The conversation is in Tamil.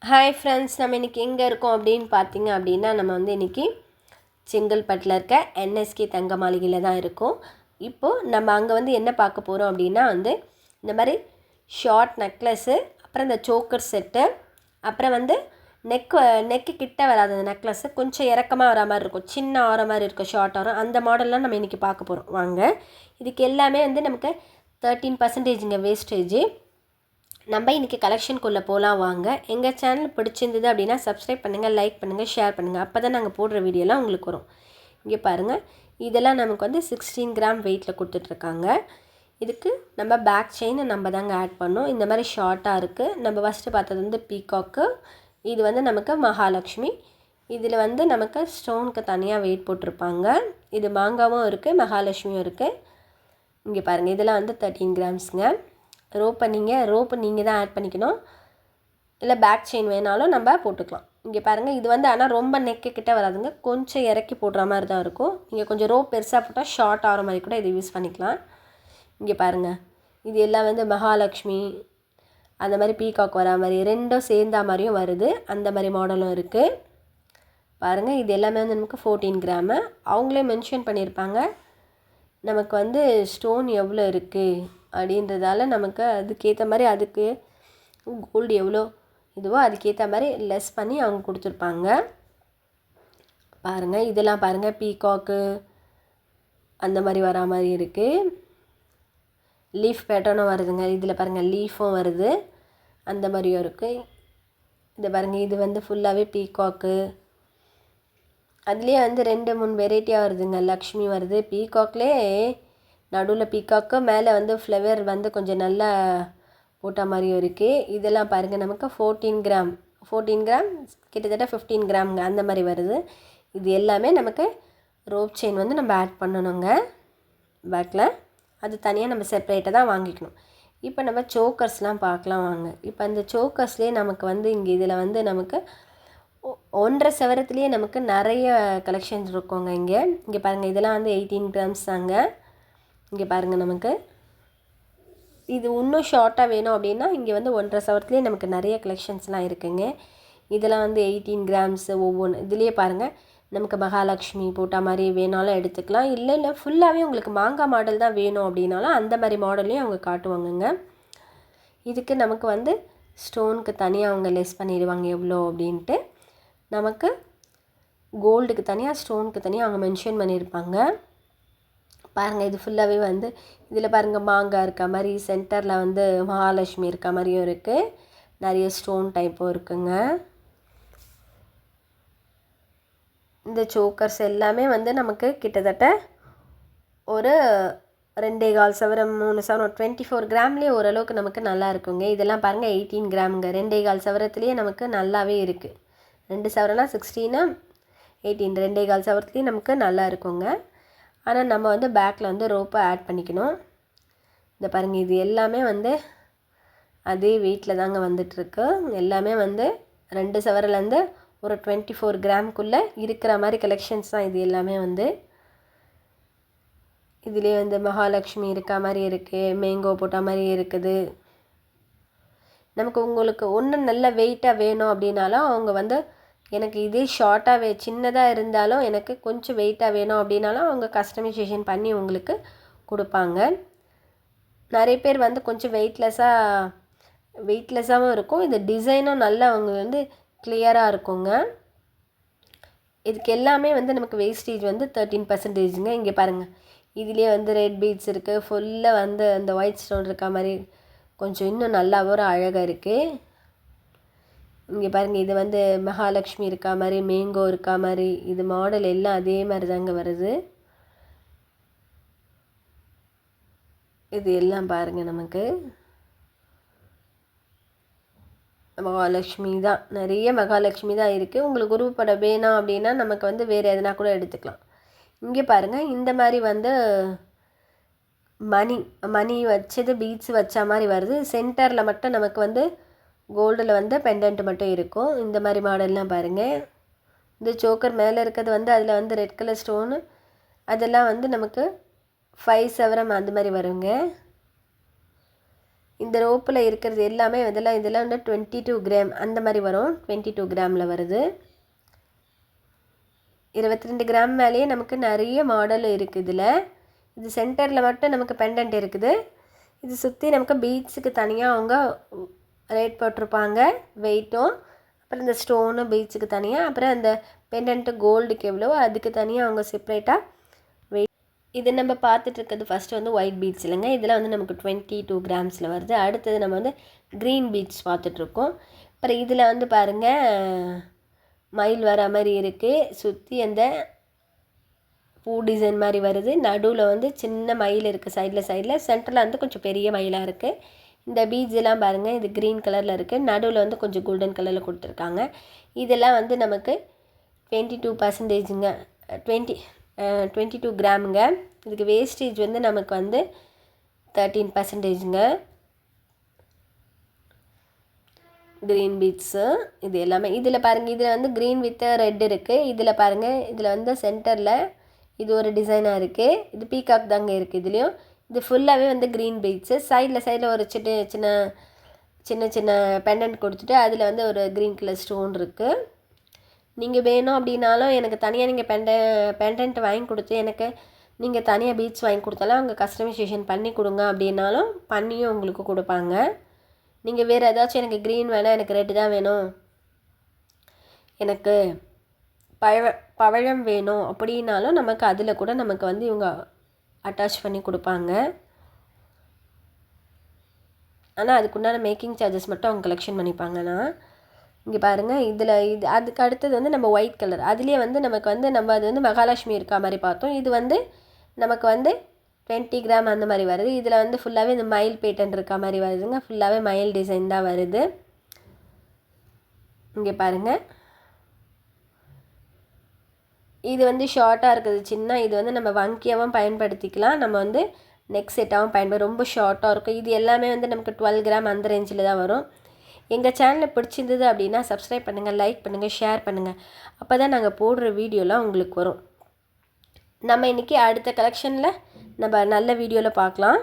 ஹாய் ஃப்ரெண்ட்ஸ், நம்ம இன்றைக்கி எங்கே இருக்கோம் அப்படின்னு பார்த்தீங்க அப்படின்னா, நம்ம வந்து இன்றைக்கி செங்கல்பட்டில் இருக்க என்எஸ்கே தங்க மாளிகையில் தான் இருக்கோம். இப்போது நம்ம அங்கே வந்து என்ன பார்க்க போகிறோம் அப்படின்னா வந்து இந்த மாதிரி ஷார்ட் நெக்லஸ்ஸு, அப்புறம் இந்த சோக்கர் செட்டு, அப்புறம் வந்து நெக்கு கிட்ட வராது அந்த நெக்லஸ்ஸு, கொஞ்சம் இறக்கமாக வர மாதிரி இருக்கும், சின்ன ஆற மாதிரி இருக்கும், ஷார்ட் ஆரம், அந்த மாடல்லாம் நம்ம இன்றைக்கி பார்க்க போகிறோம். வாங்க, இதுக்கு எல்லாமே வந்து நமக்கு 13% வேஸ்டேஜ். நம்ம இன்றைக்கி கலெக்ஷனுக்குள்ளே போகலாம். வாங்க. எங்கள் சேனல் பிடிச்சிருந்தது அப்படின்னா சப்ஸ்கிரைப் பண்ணுங்கள், லைக் பண்ணுங்கள், ஷேர் பண்ணுங்கள். அப்போ தான் நாங்கள் போடுற வீடியோலாம் உங்களுக்கு வரும். இங்கே பாருங்கள், இதெல்லாம் நமக்கு வந்து 16 கிராம் வெயிட்டில் கொடுத்துட்ருக்காங்க. இதுக்கு நம்ம பேக் செயின் நம்ம தாங்க ஆட் பண்ணோம். இந்த மாதிரி ஷார்ட்டாக இருக்குது. நம்ம ஃபஸ்ட்டு பார்த்தது வந்து பீகாக்கு, இது வந்து நமக்கு மகாலட்சுமி. இதில் வந்து நமக்கு ஸ்டோனுக்கு தனியாக வெயிட் போட்டிருப்பாங்க. இது மாங்காவும் இருக்குது, மகாலட்சுமியும் இருக்குது. இங்கே பாருங்கள், இதெல்லாம் வந்து 13 கிராம்ஸுங்க. ரோப்பு நீங்கள் தான் ஆட் பண்ணிக்கணும். இல்லை பேக் செயின் வேணாலும் நம்ம போட்டுக்கலாம். இங்கே பாருங்கள், இது வந்து ஆனால் ரொம்ப நெக்கு கிட்ட வராதுங்க, கொஞ்சம் இறக்கி போடுற மாதிரி தான் இருக்கும். நீங்கள் கொஞ்சம் ரோப் பெருசாக போட்டால் ஷார்ட் ஆகிற மாதிரி கூட இதை யூஸ் பண்ணிக்கலாம். இங்கே பாருங்கள், இது எல்லாம் வந்து மகாலட்சுமி, அந்த மாதிரி பீகாக் வரா மாதிரி, ரெண்டும் சேர்ந்தா மாதிரியும் வருது, அந்த மாதிரி மாடலும் இருக்குது. பாருங்கள், இது எல்லாமே வந்து நமக்கு 14 கிராமு. அவங்களே மென்ஷன் பண்ணியிருப்பாங்க நமக்கு வந்து ஸ்டோன் எவ்வளோ இருக்குது அப்படின்றதால, நமக்கு அதுக்கேற்ற மாதிரி, அதுக்கு கோல்டு எவ்வளோ இதுவோ அதுக்கேற்ற மாதிரி லெஸ் பண்ணி அவங்க கொடுத்துருப்பாங்க. பாருங்கள், இதெல்லாம் பாருங்கள், பீகாக்கு அந்த மாதிரி வரா மாதிரி இருக்குது. லீஃப் பேட்டர்னும் வருதுங்க. இதில் பாருங்கள், லீஃபும் வருது, அந்த மாதிரியும் இருக்குது. இது பாருங்கள், இது வந்து ஃபுல்லாகவே பீகாக்கு. அதுலேயே வந்து 2-3 வெரைட்டியாக வருதுங்க. லக்ஷ்மி வருது, பீகாக்லேயே நடுவில் பீகாக்கு, மேலே வந்து ஃப்ளவர் வந்து கொஞ்சம் நல்லா போட்ட மாதிரியும் இருக்குது. இதெல்லாம் பாருங்கள், நமக்கு 14 கிராம் கிட்டத்தட்ட 15 கிராம்ங்க, அந்த மாதிரி வருது. இது எல்லாமே நமக்கு ரோப் செயின் வந்து நம்ம ஆட் பண்ணணுங்க பேக்கில். அது தனியாக நம்ம செப்பரேட்டாக தான் வாங்கிக்கணும். இப்போ நம்ம சோக்கர்ஸ்லாம் பார்க்கலாம் வாங்க. இப்போ அந்த சோக்கர்ஸ்லேயே நமக்கு வந்து இங்கே இதில் வந்து நமக்கு 1.5 சவரத்துலேயே நமக்கு நிறைய கலெக்ஷன்ஸ் இருக்குங்க. இங்கே பாருங்கள், இதெல்லாம் வந்து 18 கிராம்ஸ் தாங்க. இங்கே பாருங்கள், நமக்கு இது இன்னும் ஷார்ட்டாக வேணும் அப்படின்னா இங்கே வந்து 1.5 சவரத்துலேயே நமக்கு நிறைய கலெக்ஷன்ஸ்லாம் இருக்குங்க. இதெல்லாம் வந்து 18 கிராம்ஸு ஒவ்வொன்று. இதுலேயே பாருங்கள், நமக்கு மகாலட்சுமி போட்ட மாதிரி வேணாலும் எடுத்துக்கலாம். இல்லை ஃபுல்லாகவே உங்களுக்கு மாங்காய் மாடல் தான் வேணும் அப்படின்னாலும் அந்த மாதிரி மாடல்லையும் அவங்க காட்டுவாங்கங்க. இதுக்கு நமக்கு வந்து ஸ்டோனுக்கு தனியாக அவங்க லெஸ் பண்ணிடுவாங்க எவ்வளோ அப்படின்ட்டு. நமக்கு கோல்டுக்கு தனியாக, ஸ்டோனுக்கு தனியாக அவங்க மென்ஷன் பண்ணியிருப்பாங்க. பாருங்கள், இது ஃபுல்லாகவே வந்து இதில் பாருங்கள், மாங்காய் இருக்க மாதிரி, சென்டரில் வந்து மகாலட்சுமி இருக்க மாதிரியும் இருக்குது, நிறைய ஸ்டோன் டைப்பும் இருக்குங்க. இந்த சோக்கர்ஸ் எல்லாமே வந்து நமக்கு கிட்டத்தட்ட ஒரு 2.25 சவரம் 3 சவரம் 24 கிராம்லேயே ஓரளவுக்கு நமக்கு நல்லா இருக்குங்க. இதெல்லாம் பாருங்கள், 18 கிராமுங்க. 2.25 சவரத்துலேயே நமக்கு நல்லாவே இருக்குது. 2 சவரம்னா 16, 18, 2.25 சவரத்துலேயே நமக்கு நல்லா இருக்குங்க. ஆனால் நம்ம வந்து பேக்கில் வந்து ரோப்பை ஆட் பண்ணிக்கணும். இந்த பாருங்கள், இது எல்லாமே வந்து அதே வெயிட்டில் தாங்க வந்துட்டுருக்கு. எல்லாமே வந்து 2 சவரிலேருந்து ஒரு 24 கிராமுக்குள்ளே இருக்கிற மாதிரி கலெக்ஷன்ஸ் தான் இது எல்லாமே. வந்து இதிலே வந்து மகாலட்சுமி இருக்க மாதிரி இருக்குது, மேங்கோ போட்ட மாதிரி இருக்குது. நமக்கு உங்களுக்கு ஒன்று நல்ல வெயிட்டாக வேணும் அப்படின்னாலும் அவங்க வந்து எனக்கு இதே ஷார்ட்டாக சின்னதாக இருந்தாலும் எனக்கு கொஞ்சம் வெயிட்டாக வேணும் அப்படின்னாலும் அவங்க கஸ்டமைசேஷன் பண்ணி உங்களுக்கு கொடுப்பாங்க. நிறைய பேர் வந்து கொஞ்சம் வெயிட்லெஸ்ஸாகவும் இருக்கும். இது டிசைனும் நல்லா அவங்க வந்து கிளியராக இருக்குங்க. இதுக்கு எல்லாமே வந்து நமக்கு வேஸ்டேஜ் வந்து 13%ங்க. இங்கே பாருங்கள், இதுலேயே வந்து ரெட் பீட்ஸ் இருக்குது, ஃபுல்லாக வந்து அந்த ஒயிட் ஸ்டோன் இருக்க மாதிரி கொஞ்சம் இன்னும் நல்லா ஒரு அழகாக இருக்குது. இங்கே பாருங்கள், இது வந்து மகாலட்சுமி இருக்கா மாதிரி, மேங்கோ இருக்கா மாதிரி, இது மாடல் எல்லாம் அதே மாதிரி தாங்க வருது. இது எல்லாம் பாருங்கள், நமக்கு மகாலட்சுமி தான், நிறைய மகாலட்சுமி தான் இருக்குது. உங்களுக்கு உருவப்படம் வேணும் அப்படின்னா நமக்கு வந்து வேறு எதனா கூட எடுத்துக்கலாம். இங்கே பாருங்கள், இந்த மாதிரி வந்து மணி வச்சது, பீட்ஸ் வச்ச மாதிரி வருது. சென்டரில் மட்டும் நமக்கு வந்து கோல்டில் வந்து பெண்டன்ட் மட்டும் இருக்கும். இந்த மாதிரி மாடல்லாம் பாருங்கள். இந்த சோக்கர் மேலே இருக்கிறது வந்து அதில் வந்து ரெட் கலர் ஸ்டோனு, அதெல்லாம் வந்து நமக்கு 5 சவரம் அந்த மாதிரி வருங்க. இந்த ரோப்பில் இருக்கிறது எல்லாமே இதெல்லாம் வந்து 22 கிராம் அந்த மாதிரி வரும். 22 கிராமில் வருது. 22 கிராம் மேலேயே நமக்கு நிறைய மாடல் இருக்குது இதில். இது சென்டரில் மட்டும் நமக்கு பெண்டன்ட் இருக்குது. இது சுற்றி நமக்கு பீட்ஸுக்கு தனியாக அவங்க ரேட் போட்டிருப்பாங்க, வெயிட்டும். அப்புறம் இந்த ஸ்டோனு பீட்ஸுக்கு தனியாக, அப்புறம் அந்த பெண்டன்ட்டு கோல்டுக்கு எவ்வளோ அதுக்கு தனியாக அவங்க செப்ரேட்டாக வெயிட். இது நம்ம பார்த்துட்டு இருக்கிறது ஃபஸ்ட்டு வந்து ஒயிட் பீட்ஸ் இல்லைங்க. இதில் வந்து நமக்கு 22 கிராம்ஸில் வருது. அடுத்தது நம்ம வந்து க்ரீன் பீட்ஸ் பார்த்துட்ருக்கோம். அப்புறம் இதில் வந்து பாருங்கள் மயில் வர மாதிரி இருக்குது. சுற்றி அந்த பூ டிசைன் மாதிரி வருது. நடுவில் வந்து சின்ன மயில் இருக்குது சைடில் சென்டரில் வந்து கொஞ்சம் பெரிய மயிலாக இருக்குது. இந்த பீட்ஸ் எல்லாம் பாருங்கள், இது க்ரீன் கலரில் இருக்குது. நடுவில் வந்து கொஞ்சம் கோல்டன் கலரில் கொடுத்துருக்காங்க. இதெல்லாம் வந்து நமக்கு 22%ங்க, 22 கிராமுங்க. இதுக்கு வேஸ்டேஜ் வந்து நமக்கு வந்து 13%ங்க. க்ரீன் பீட்ஸு இது எல்லாமே. இதில் பாருங்கள், இதில் வந்து க்ரீன் வித் ரெட் இருக்குது. இதில் பாருங்கள், இதில் வந்து சென்டரில் இது ஒரு டிசைனாக இருக்குது. இது பீகாக் தாங்க இருக்குது இதுலேயும். இது ஃபுல்லாகவே வந்து க்ரீன் பீட்ஸு. சைடில் ஒரு சின்ன சின்ன பெண்டன்ட் கொடுத்துட்டு அதில் வந்து ஒரு க்ரீன் கலர் ஸ்டோன் இருக்குது. நீங்கள் வேணும் அப்படின்னாலும் எனக்கு தனியாக நீங்கள் பெண்டன்ட் வாங்கி கொடுத்து எனக்கு நீங்கள் தனியாக பீட்ஸ் வாங்கி கொடுத்தாலும் அவங்க கஸ்டமைசேஷன் பண்ணி கொடுங்க அப்படின்னாலும் பண்ணியும் உங்களுக்கு கொடுப்பாங்க. நீங்கள் வேறு ஏதாச்சும் எனக்கு க்ரீன் வேணாம், எனக்கு ரெட்டு தான் வேணும், எனக்கு பவழம் வேணும் அப்படின்னாலும் நமக்கு அதில் கூட நமக்கு வந்து இவங்க அட்டாச் பண்ணி கொடுப்பாங்க. ஆனால் அதுக்குண்டான மேக்கிங் சார்ஜஸ் மட்டும் அவங்க கலெக்ஷன் பண்ணிப்பாங்கண்ணா. இங்கே பாருங்கள், இதில் அதுக்கு அடுத்தது வந்து நம்ம ஒயிட் கலர். அதுலேயே வந்து நமக்கு வந்து நம்ம அது வந்து மகாலட்சுமி இருக்கா மாதிரி பார்த்தோம். இது வந்து நமக்கு வந்து 20 கிராம் அந்த மாதிரி வருது. இதில் வந்து ஃபுல்லாகவே இந்த மயில் பேட்டன் இருக்கா மாதிரி வருதுங்க. ஃபுல்லாகவே மயில் டிசைன் தான் வருது. இங்கே பாருங்கள், இது வந்து ஷார்ட்டாக இருக்குது சின்ன. இது வந்து நம்ம வங்கியாகவும் பயன்படுத்திக்கலாம், நம்ம வந்து நெக் செட்டாகவும் ரொம்ப ஷார்ட்டாக இருக்கும். இது எல்லாமே வந்து நமக்கு 12 கிராம் அந்த ரேஞ்சில் தான் வரும். எங்கள் சேனலை பிடிச்சிருந்தது அப்படின்னா சப்ஸ்கிரைப் பண்ணுங்கள், லைக் பண்ணுங்கள், ஷேர் பண்ணுங்கள். அப்போ தான் நாங்கள் போடுற வீடியோலாம் உங்களுக்கு வரும். நம்ம இன்றைக்கி அடுத்த கலெக்ஷனில் நம்ம நல்ல வீடியோவில் பார்க்கலாம்.